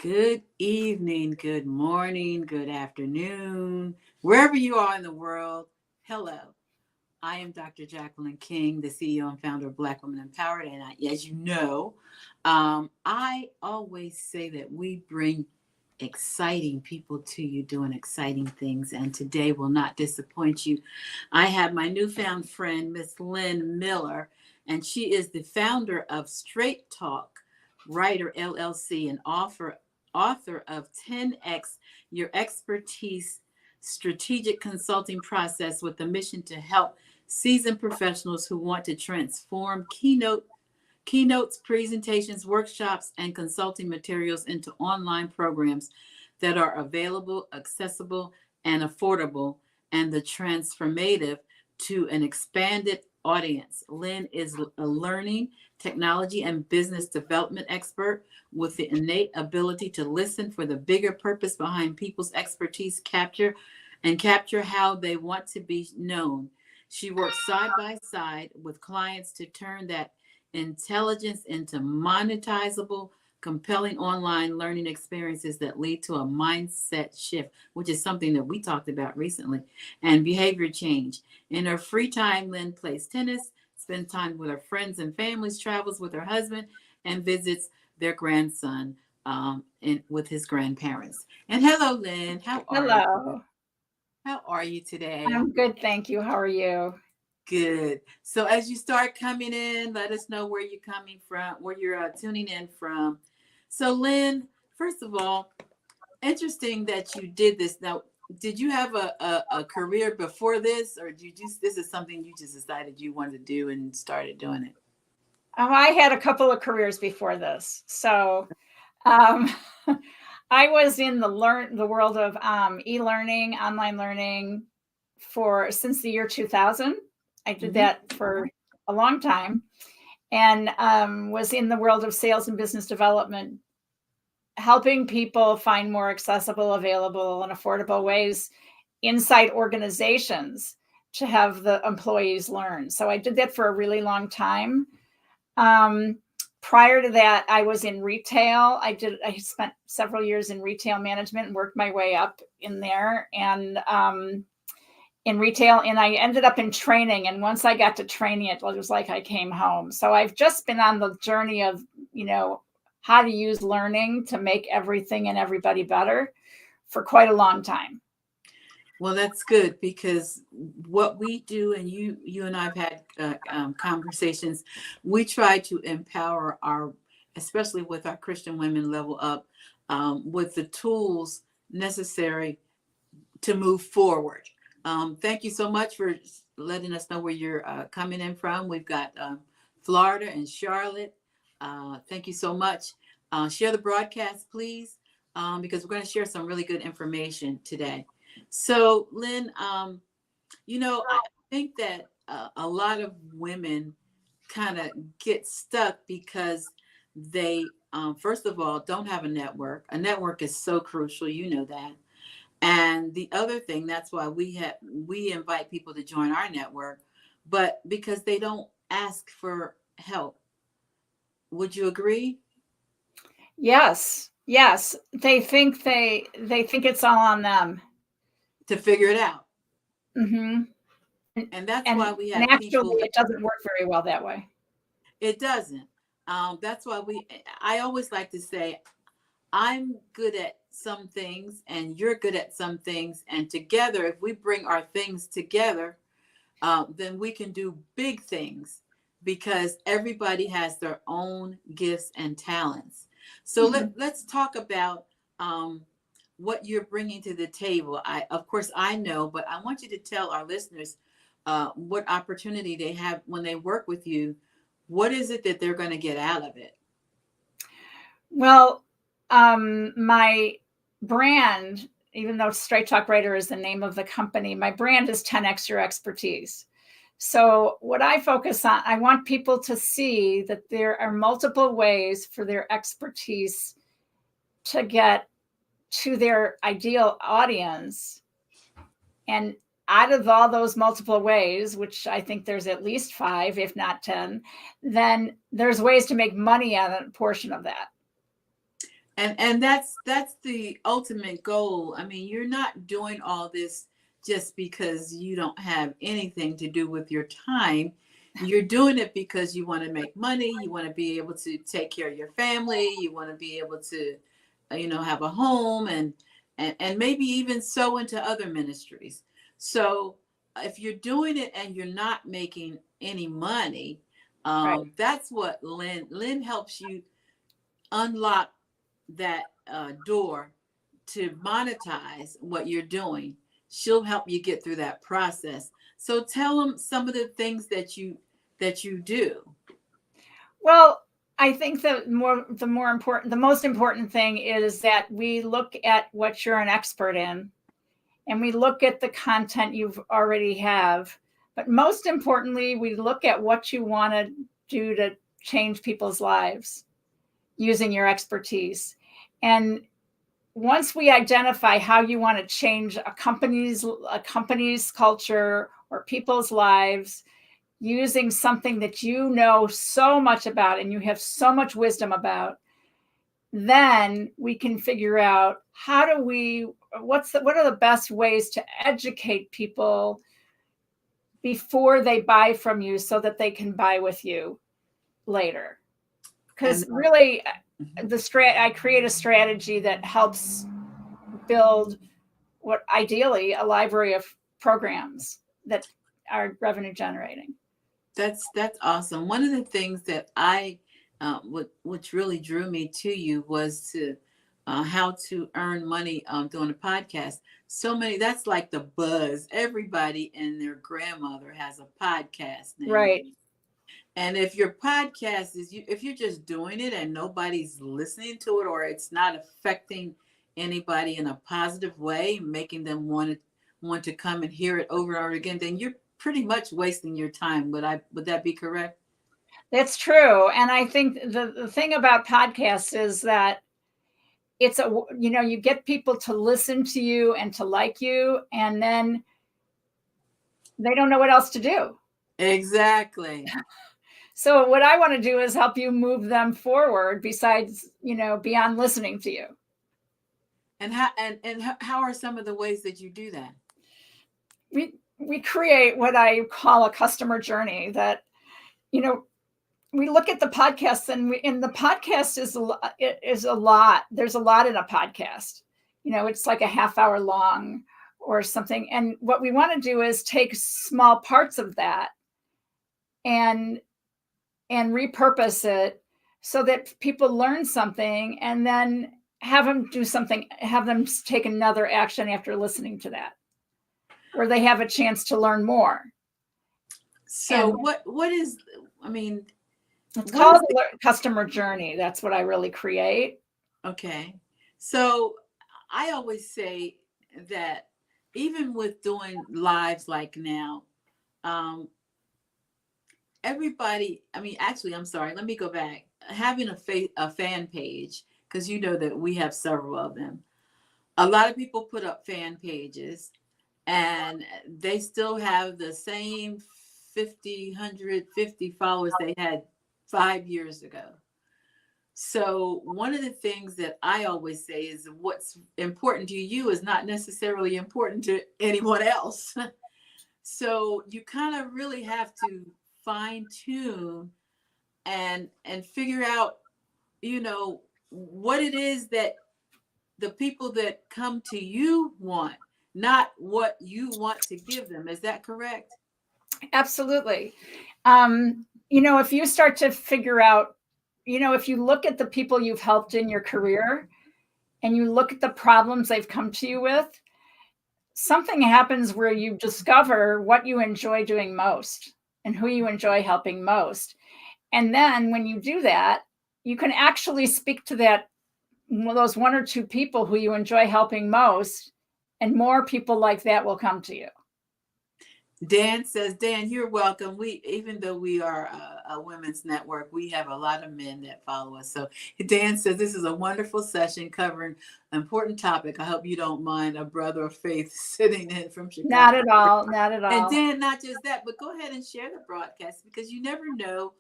Good evening, good morning, good afternoon, wherever you are in the world. Hello, I am Dr. Jacqueline King, the CEO and founder of Black Women Empowered. And as you know, I always say that we bring exciting people to you doing exciting things. And today will not disappoint you. I have my newfound friend, Miss Lynn Miller, and she is the founder of Straight Talk Writer LLC and author of 10X Your Expertise Strategic Consulting Process with the mission to help seasoned professionals who want to transform keynotes, presentations, workshops, and consulting materials into online programs that are available, accessible, and affordable, and the transformative to an expanded audience. Lynn is a learning, technology, and business development expert with the innate ability to listen for the bigger purpose behind people's expertise, capture how they want to be known. She works side by side with clients to turn that intelligence into monetizable, compelling online learning experiences that lead to a mindset shift, which is something that we talked about recently, and behavior change. In her free time, Lynn plays tennis, spends time with her friends and families, travels with her husband, and visits their grandson with his grandparents. And hello, Lynn. How are you? Hello. How are you today? I'm good, thank you. How are you? Good. So as you start coming in, let us know where you're coming from, where you're tuning in from. So Lynn, first of all, interesting that you did this. Now, did you have a career before this, or did you just this is something you just decided you wanted to do and started doing it? I had a couple of careers before this. So um, I was in the world of e-learning, online learning since the year 2000. I did that for a long time, and was in the world of sales and business development, helping people find more accessible, available, and affordable ways inside organizations to have the employees learn. So I did that for a really long time. Prior to that, I was in retail. I spent several years in retail management and worked my way up in there and in retail. And I ended up in training. And once I got to training, it was like I came home. So I've just been on the journey of, how to use learning to make everything and everybody better for quite a long time. Well, that's good, because what we do, and you and I've had conversations, we try to empower especially with our Christian women, level up with the tools necessary to move forward. Thank you so much for letting us know where you're coming in from. We've got Florida and Charlotte. Thank you so much. Share the broadcast, please, because we're going to share some really good information today. So, Lynn, I think that a lot of women kind of get stuck because they, first of all, don't have a network. A network is so crucial, you know that. And the other thing, that's why we invite people to join our network, but because they don't ask for help. Would you agree? Yes. They think it's all on them To figure it out. Mm-hmm. And that's why we have actually, people. it doesn't work very well that way. It doesn't. That's why I always like to say, I'm good at some things and you're good at some things. And together, if we bring our things together, then we can do big things, because everybody has their own gifts and talents. So let's talk about what you're bringing to the table. Of course, I know, but I want you to tell our listeners what opportunity they have when they work with you. What is it that they're going to get out of it? Well, my brand, even though Straight Talk Writer is the name of the company, my brand is 10X Your Expertise. So what I focus on, I want people to see that there are multiple ways for their expertise to get to their ideal audience. And out of all those multiple ways, which I think there's at least 5, if not 10, then there's ways to make money on a portion of that. And that's the ultimate goal. I mean, you're not doing all this just because you don't have anything to do with your time. You're doing it because you want to make money, you want to be able to take care of your family, you want to be able to have a home, and maybe even sow into other ministries. So if you're doing it and you're not making any money, Right. that's what Lynn helps you unlock that door to monetize what you're doing. She'll help you get through that process. So tell them some of the things that you do. Well, I think the most important thing is that we look at what you're an expert in, and we look at the content you've already have. But most importantly, we look at what you want to do to change people's lives using your expertise. And once we identify how you want to change a company's culture or people's lives using something that you know so much about and you have so much wisdom about, then we can figure out what are the best ways to educate people before they buy from you so that they can buy with you later. Because really, I create a strategy that helps build what ideally a library of programs that are revenue generating. That's awesome. One of the things that which really drew me to you was to how to earn money doing a podcast. So many, that's like the buzz. Everybody and their grandmother has a podcast now. Right. And if your podcast if you're just doing it and nobody's listening to it, or it's not affecting anybody in a positive way, making them want to come and hear it over and over again, then you're pretty much wasting your time. Would that be correct? That's true. And I think the thing about podcasts is that it's you get people to listen to you and to like you, and then they don't know what else to do. Exactly. So what I want to do is help you move them forward besides, beyond listening to you. And how are some of the ways that you do that? We create what I call a customer journey that, we look at the podcast, and the podcast is a lot. There's a lot in a podcast. It's like a half hour long or something. And what we want to do is take small parts of that and repurpose it so that people learn something, and then have them do something, have them take another action after listening to that, where they have a chance to learn more. So it's called customer journey. That's what I really create. Okay. So I always say that even with doing lives like now, everybody, actually, I'm sorry, let me go back. Having a fan page, because you know that we have several of them. A lot of people put up fan pages and they still have the same 150 followers they had 5 years ago. So one of the things that I always say is what's important to you is not necessarily important to anyone else. So you kind of really have to fine tune and figure out, what it is that the people that come to you want, not what you want to give them. Is that correct? Absolutely. If you start to figure out, if you look at the people you've helped in your career and you look at the problems they've come to you with, something happens where you discover what you enjoy doing most and who you enjoy helping most. And then when you do that, you can actually speak to those one or two people who you enjoy helping most, and more people like that will come to you. Dan says, Dan, you're welcome. Even though we are a women's network, we have a lot of men that follow us. So Dan says, this is a wonderful session covering an important topic. I hope you don't mind a brother of faith sitting in from Chicago. Not at all. Not at all. And Dan, not just that, but go ahead and share the broadcast, because you never know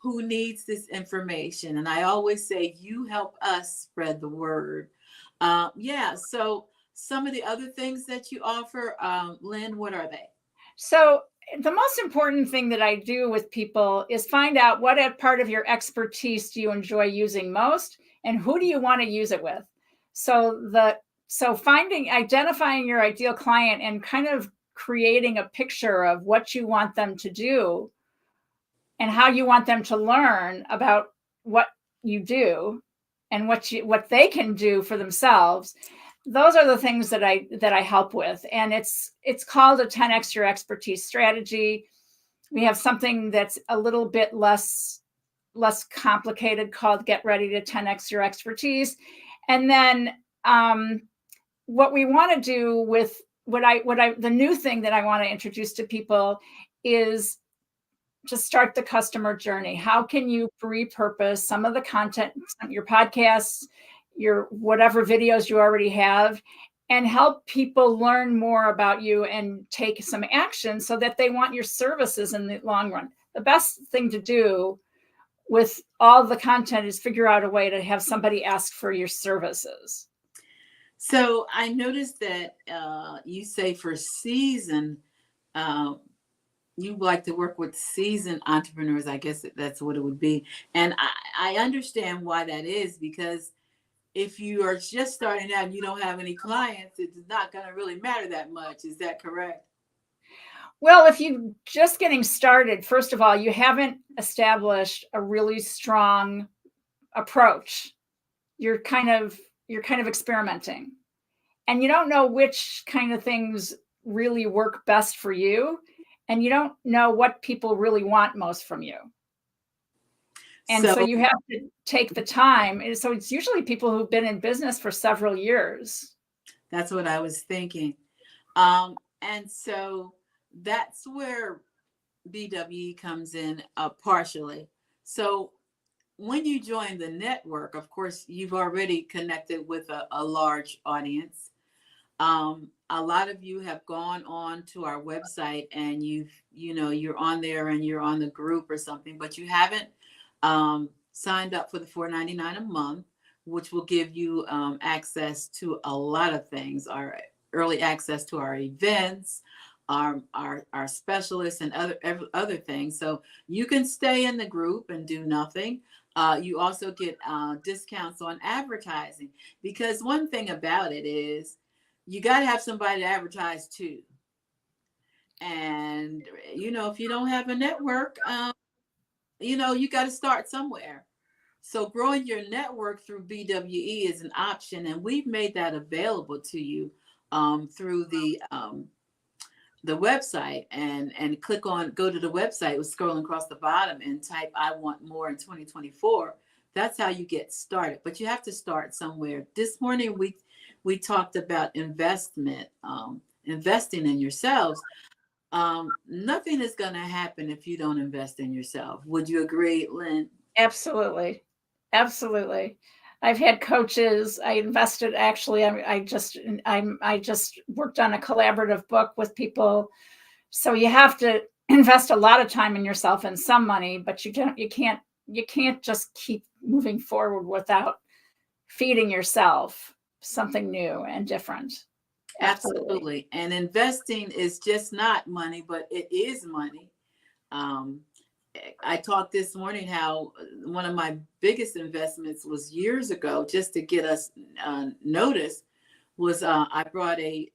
who needs this information. And I always say, you help us spread the word. Yeah. So some of the other things that you offer, Lynn, what are they? So the most important thing that I do with people is find out what part of your expertise do you enjoy using most, and who do you want to use it with. So identifying your ideal client and kind of creating a picture of what you want them to do and how you want them to learn about what you do and what they can do for themselves. Those are the things that I help with. And it's called a 10x your expertise strategy. We have something that's a little bit less complicated called Get Ready to 10x your expertise. And then what we want to do with the new thing that I want to introduce to people is to start the customer journey. How can you repurpose some of the content, your podcasts, your whatever videos you already have, and help people learn more about you and take some action so that they want your services in the long run? The best thing to do with all the content is figure out a way to have somebody ask for your services. So I noticed that you say for season, you like to work with seasoned entrepreneurs. I guess that's what it would be. And I understand why that is, because if you are just starting out and you don't have any clients, it's not going to really matter that much. Is that correct? Well, if you're just getting started, first of all, you haven't established a really strong approach. You're kind of experimenting, and you don't know which kind of things really work best for you, and you don't know what people really want most from you. And so you have to take the time. And so it's usually people who've been in business for several years. That's what I was thinking. And so that's where BWE comes in partially. So when you join the network, of course, you've already connected with a large audience. A lot of you have gone on to our website and you're on there and you're on the group or something, but you haven't signed up for the $4.99 a month, which will give you access to a lot of things, our early access to our events, our specialists, and other things. So you can stay in the group and do nothing. You also get discounts on advertising, because one thing about it is you got to have somebody to advertise to. And, if you don't have a network, you got to start somewhere. So growing your network through BWE is an option. And we've made that available to you through the website, and go to the website, with scrolling across the bottom and type "I want more in 2024." That's how you get started. But you have to start somewhere. This morning we talked about investing in yourselves. Nothing is going to happen if you don't invest in yourself. Would you agree, Lynn? Absolutely. I've had coaches. I invested, actually. I just worked on a collaborative book with people. So you have to invest a lot of time in yourself and some money, but you can't just keep moving forward without feeding yourself something new and different. Absolutely. And investing is just not money, but it is money. I talked this morning how one of my biggest investments was years ago, just to get us noticed, was I brought a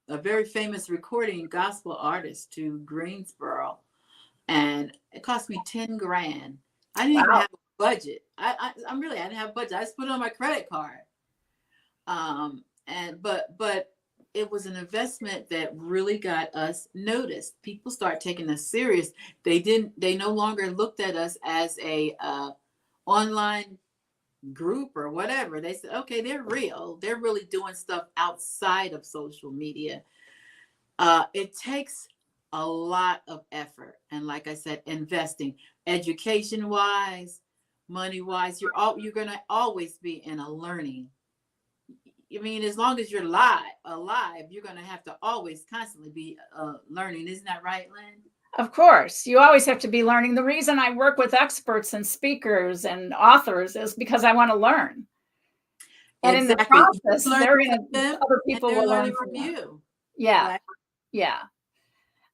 very famous recording gospel artist to Greensboro, and it cost me 10 grand. I didn't even have a budget. I didn't have a budget. I just put it on my credit card. But it was an investment that really got us noticed. People start taking us serious. They no longer looked at us as a online group or whatever. They said, okay, they're real. They're really doing stuff outside of social media. It takes a lot of effort. And like I said, investing, education wise, money wise, you're going to always be in a learning. I mean, as long as you're alive, you're going to have to always constantly be learning. Isn't that right, Lynn? Of course, you always have to be learning. The reason I work with experts and speakers and authors is because I want to learn. And in the Exactly. process, You learn they're from going to, them other and people they're will learn learning from from them. you. Yeah. Right. Yeah.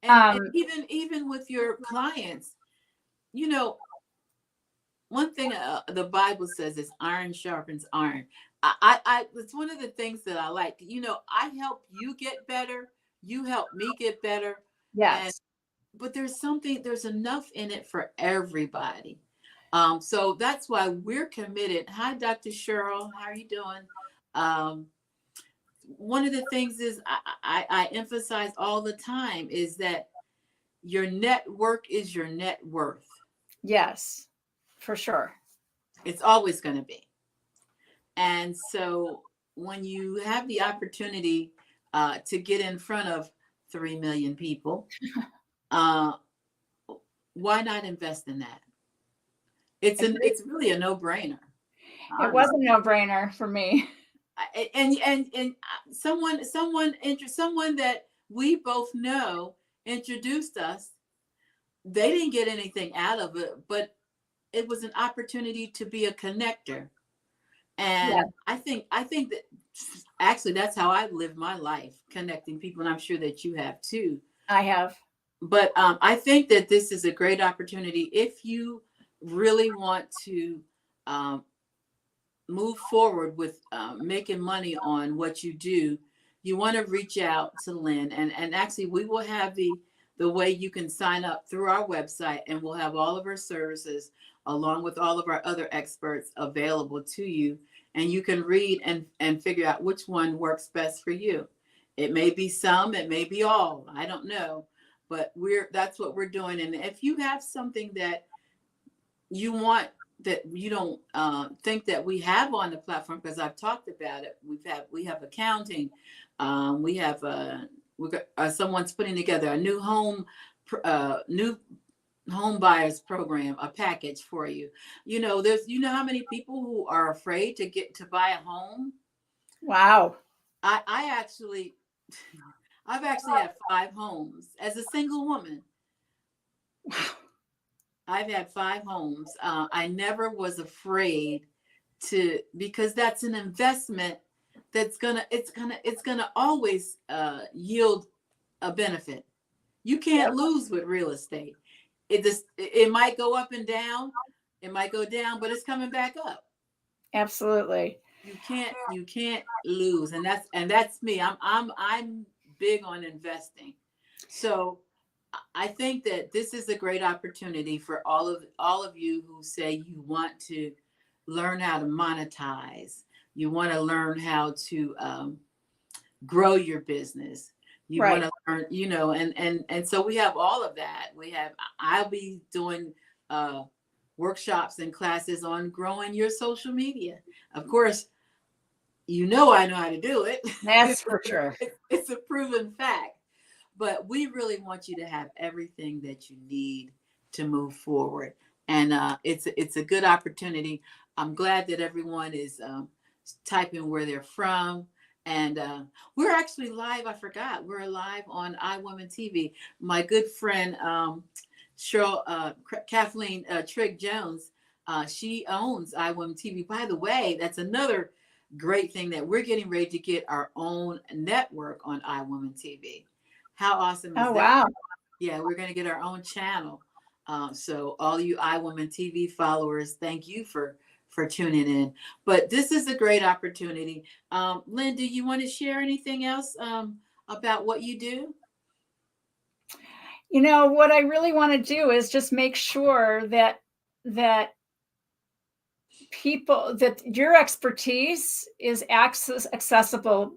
And even with your clients, you know, one thing the Bible says is iron sharpens iron. It's one of the things that I like. You know, I help you get better. You help me get better. And Yes. but there's enough in it for everybody. So that's why we're committed. Hi, Dr. Cheryl. How are you doing? Um, One of the things is I emphasize all the time is that your network is your net worth. Yes, for sure. It's always going to be. And so when you have the opportunity to get in front of 3 million people, uh, why not invest in that? Agreed. It's really a no-brainer, It was honestly. a no-brainer for me. And someone that we both know introduced us. They didn't get anything out of it, but it was an opportunity to be a connector. Yeah, And I think that actually that's how I live my life, connecting people, and I'm sure that you have too. I have. But I think that this is a great opportunity if you really want to um, move forward with making money on what you do. You want to reach out to Lynn, and actually we will have the way you can sign up through our website, and we'll have all of our services along with all of our other experts available to you, and you can read and figure out which one works best for you. It may be some, it may be all, I don't know, but that's what we're doing. And if you have something that you want that you don't think that we have on the platform, because I've talked about it. We have accounting, we have we got someone's putting together a new home buyers program, a package for you. You know, how many people who are afraid to get to buy a home. Wow. I actually I've actually had 5 homes as a single woman. I've had 5 homes. I never was afraid because that's an investment that's gonna always yield a benefit. You Yep. can't lose with real estate. It might go up and down. It might go down, but it's coming back up. Absolutely. You can't lose, and that's me. I'm big on investing. So I think that this is a great opportunity for all of you who say you want to learn how to monetize. You want to learn how to grow your business. You want Right. to learn, and so we have all of that. I'll be doing uh, workshops and classes on growing your social media. Of course, I know how to do it. That's for sure. It's a proven fact. But we really want you to have everything that you need to move forward. And it's a good opportunity. I'm glad that everyone is typing where they're from. And we're actually live. I forgot. We're live on iWoman TV. My good friend, Cheryl, Kathleen Trigg Jones, she owns iWoman TV. By the way, that's another great thing that we're getting ready to get our own network on iWoman TV. How awesome is Oh, that? wow. Yeah, we're going to get our own channel. So all you iWoman TV followers, thank you for tuning in. But this is a great opportunity. Lynn, do you want to share anything else about what you do? What I really want to do is just make sure that that your expertise is accessible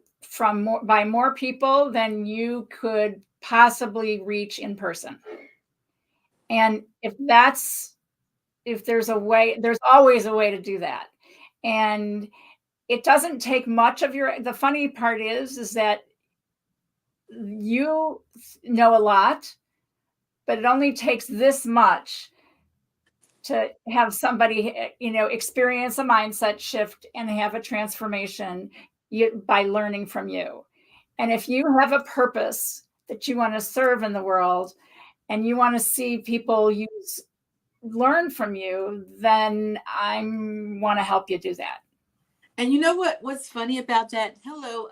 by more people than you could possibly reach in person. And if there's a way, there's always a way to do that. And it doesn't take much of the funny part is that you know a lot, but it only takes this much to have somebody, experience a mindset shift and have a transformation by learning from you. And if you have a purpose that you want to serve in the world, and you want to see people learn from you, then I want to help you do that. And you know what's funny about that? Hello,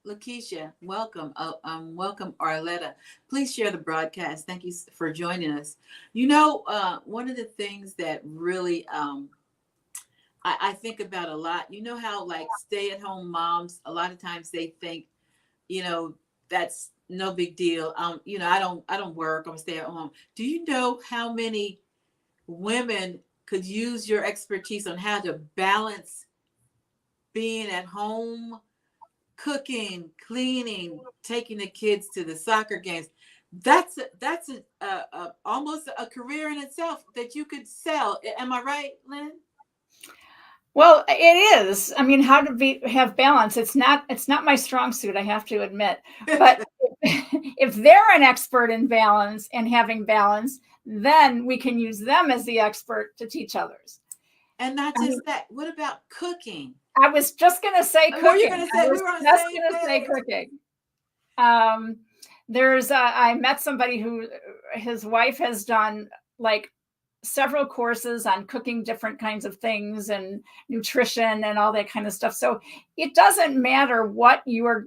Lakeisha, welcome. Welcome, Arletta. Please share the broadcast. Thank you for joining us. You know, one of the things that really I think about a lot, you know how like stay-at-home moms, a lot of times they think, you know, that's no big deal. You know, I don't work, I'm stay at home. Do you know how many women could use your expertise on how to balance being at home, cooking, cleaning, taking the kids to the soccer games? That's almost a career in itself that you could sell. Am I right, Lynn? Well, it is. I mean, how to have balance. It's not my strong suit, I have to admit. But if they're an expert in balance and having balance, then we can use them as the expert to teach others. And not just that. What about cooking? I was just going to say cooking. What were you going to say? We were on the same page. Cooking. I met somebody who his wife has done like several courses on cooking different kinds of things and nutrition and all that kind of stuff. So it doesn't matter what your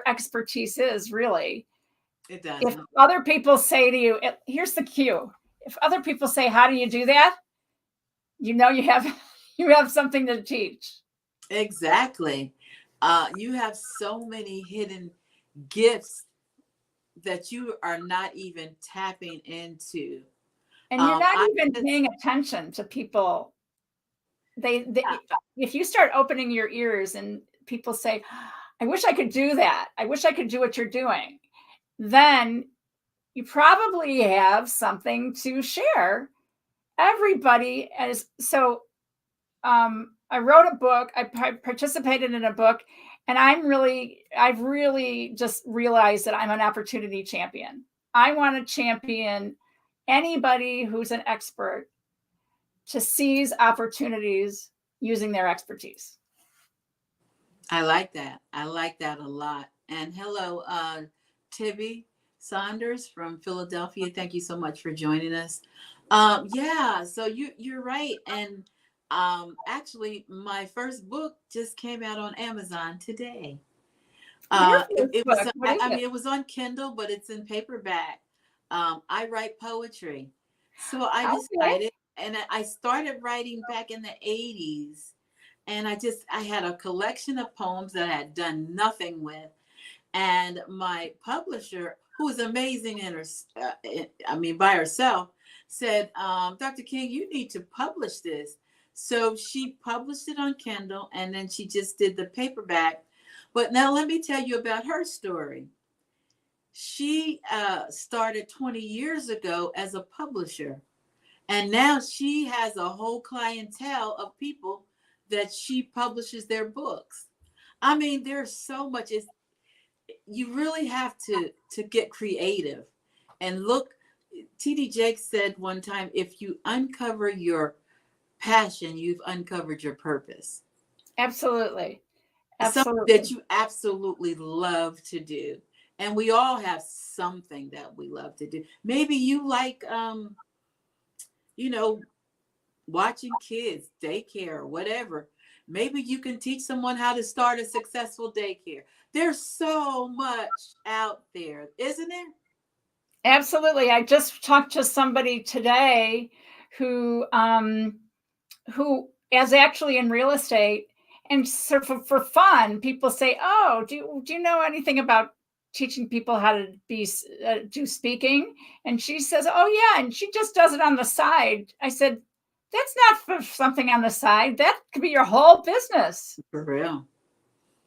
expertise is, really. It doesn't. If other people say to you, here's the cue. If other people say, how do you do that? You know, you have something to teach. Exactly. You have so many hidden gifts that you are not even tapping into. And you're not even paying attention to people. If you start opening your ears and people say, I wish I could do that. I wish I could do what you're doing. Then you probably have something to share. Everybody I wrote a book. I participated in a book, and I've really just realized that I'm an opportunity champion. I want to champion anybody who's an expert to seize opportunities using their expertise. I like that. I like that a lot. And hello, Tibby Saunders from Philadelphia. Thank you so much for joining us. Yeah, so you're right. And actually, my first book just came out on Amazon today. It was on Kindle, but it's in paperback. I write poetry. So I decided, and I started writing back in the 80s. And I had a collection of poems that I had done nothing with. And my publisher, who was amazing by herself, said, Dr. King, you need to publish this. So she published it on Kindle, and then she just did the paperback. But now let me tell you about her story. She started 20 years ago as a publisher, and now she has a whole clientele of people that she publishes their books. I mean, there's so much. You really have to get creative and look. T.D. Jakes said one time, if you uncover your passion, you've uncovered your purpose. Absolutely. Something that you absolutely love to do. And we all have something that we love to do. Maybe you like, watching kids, daycare, or whatever. Maybe you can teach someone how to start a successful daycare. There's so much out there, isn't there? Absolutely. I just talked to somebody today who is actually in real estate, and so for fun, people say, "Oh, do you know anything about teaching people how to do speaking?" And she says, "Oh yeah," and she just does it on the side. I said, "That's not for something on the side. That could be your whole business." For real.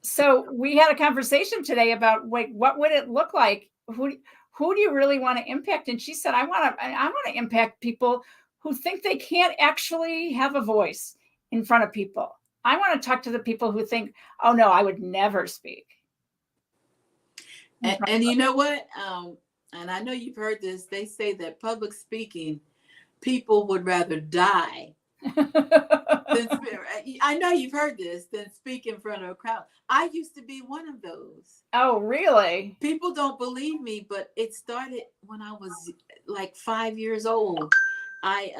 So we had a conversation today about what would it look like? Who do you really want to impact? And she said, I want to impact people who think they can't actually have a voice in front of people. I want to talk to the people who think, oh no, I would never speak. And you know what? And I know you've heard this. They say that public speaking, people would rather die Then I know you've heard this, then speak in front of a crowd. I used to be one of those. Oh, really? People don't believe me, but it started when I was like 5 years old. I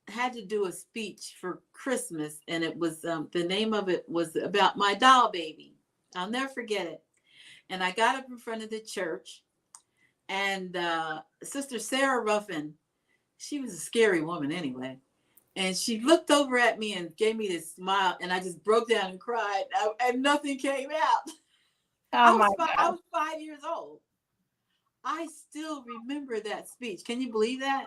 had to do a speech for Christmas, and it was the name of it was about my doll baby. I'll never forget it. And I got up in front of the church, and Sister Sarah Ruffin, she was a scary woman anyway. And she looked over at me and gave me this smile, and I just broke down and cried, and nothing came out. Oh my I God. was 5 years old. I still remember that speech. Can you believe that?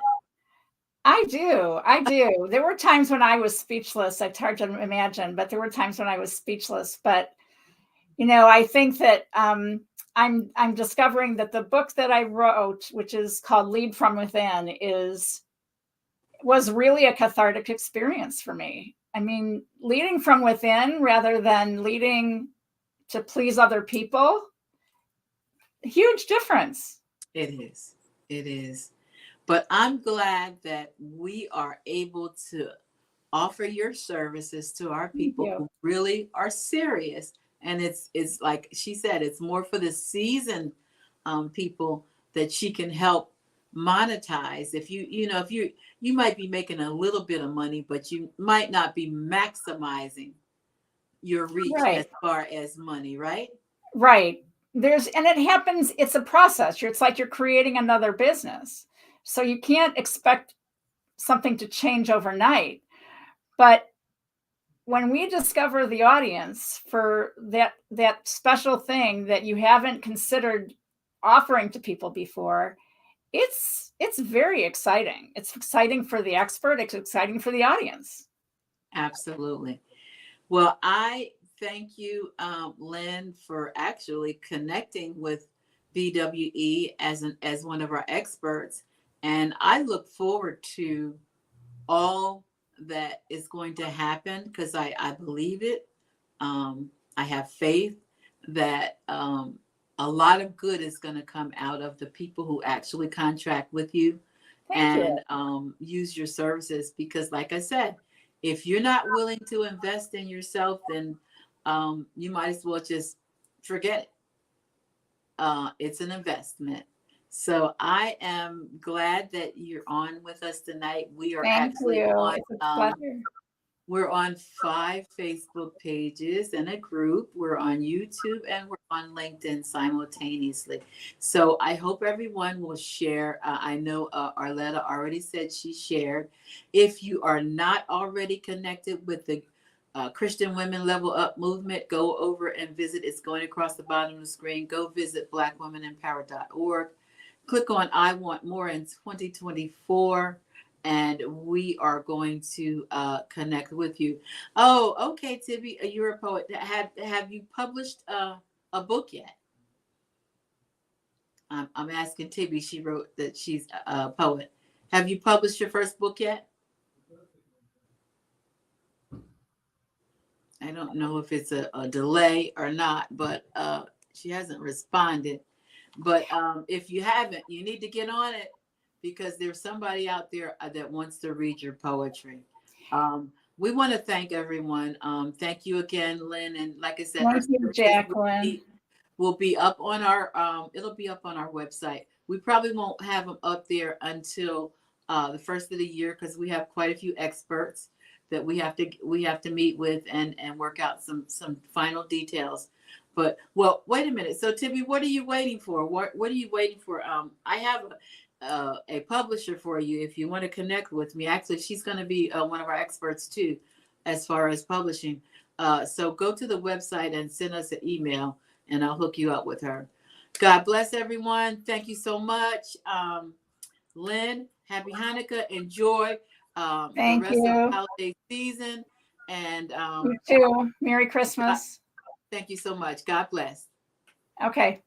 I do. I do. There were times when I was speechless. It's hard to imagine, but there were times when I was speechless. But I think that I'm discovering that the book that I wrote, which is called Lead from Within, was really a cathartic experience for me. I mean, leading from within rather than leading to please other people, huge difference. It is. It is. But I'm glad that we are able to offer your services to our people who really are serious. And it's like she said, it's more for the seasoned people that she can help monetize. If you might be making a little bit of money, but you might not be maximizing your reach as far as money, right? Right. And it happens, it's a process. It's like you're creating another business. So you can't expect something to change overnight. But when we discover the audience for that special thing that you haven't considered offering to people before, it's very exciting. It's exciting for the expert. It's exciting for the audience. Absolutely. Well, I thank you, Lynn, for actually connecting with BWE as one of our experts. And I look forward to all that is going to happen because I believe it. I have faith that a lot of good is going to come out of the people who actually contract with you and use your services. Because, like I said, if you're not willing to invest in yourself, then you might as well just forget it. It's an investment. So I am glad that you're on with us tonight. We are actually on. We're on 5 Facebook pages and a group. We're on YouTube and we're on LinkedIn simultaneously. So I hope everyone will share. I know Arletta already said she shared. If you are not already connected with the Christian Women Level Up movement, go over and visit. It's going across the bottom of the screen. Go visit blackwomenempowered.org. Click on I Want More in 2024. And we are going to connect with you. Oh, okay, Tibby, you're a poet. Have you published a book yet? I'm asking Tibby. She wrote that she's a poet. Have you published your first book yet? I don't know if it's a delay or not, but she hasn't responded. But if you haven't, you need to get on it, because there's somebody out there that wants to read your poetry. We want to thank everyone. Thank you again, Lynn. And like I said, thank you, Jacqueline. Will be up on our, it'll be up on our website. We probably won't have them up there until the first of the year, because we have quite a few experts that we have to meet with and work out some final details. But well, wait a minute. So Tibby, what are you waiting for? What are you waiting for? I have a publisher for you if you want to connect with me. Actually, she's going to be one of our experts too, as far as publishing. So go to the website and send us an email, and I'll hook you up with her. God bless everyone. Thank you so much, Lynn. Happy Hanukkah. Enjoy the rest of the holiday season, and you too. Merry Christmas. Thank you so much. God bless. Okay.